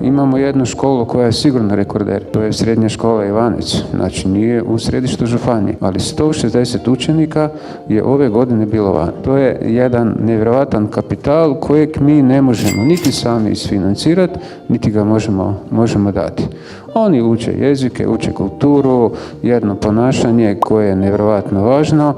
imamo jednu školu koja je sigurno rekorder, to je srednja škola Ivanec, znači nije u središtu županije, ali 160 učenika je ove godine bilo van. To je jedan nevjerojatan kapital kojeg mi ne možemo niti sami isfinancirati, niti ga možemo dati. Oni uče jezike, uče kulturu, jedno ponašanje koje je nevjerojatno važno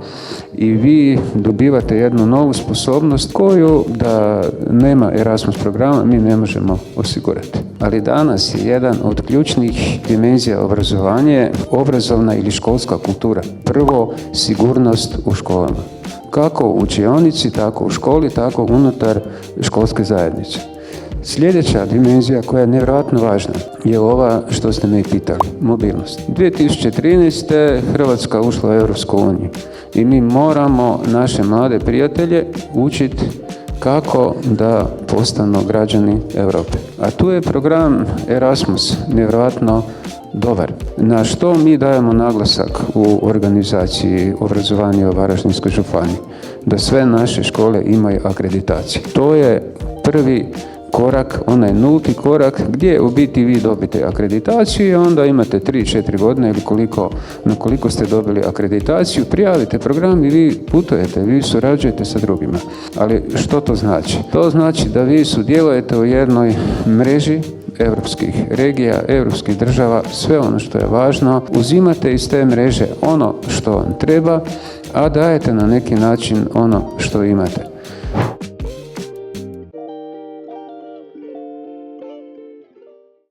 i vi dobivate jednu novu sposobnost koju da nema Erasmus programa mi ne možemo osigurati. Ali danas je jedan od ključnih dimenzija obrazovanja obrazovna ili školska kultura. Prvo, sigurnost u školama. Kako u učionici, tako u školi, tako unutar školske zajednice. Sljedeća dimenzija koja je nevjerojatno važna je ova što ste me pitali, mobilnost. 2013. Hrvatska ušla u Europsku uniju i mi moramo naše mlade prijatelje učiti kako da postanu građani Europe. A tu je program Erasmus nevjerojatno dobar. Na što mi dajemo naglasak u organizaciji obrazovanja u Varaždinskoj županiji? Da sve naše škole imaju akreditaciju. To je prvi korak, onaj nulti korak gdje u biti vi dobite akreditaciju i onda imate 3-4 godine ili na koliko ste dobili akreditaciju, prijavite program i vi putujete, vi surađujete sa drugima. Ali što to znači? To znači da vi sudjelujete u jednoj mreži europskih regija, europskih država, sve ono što je važno, uzimate iz te mreže ono što vam treba, a dajete na neki način ono što imate.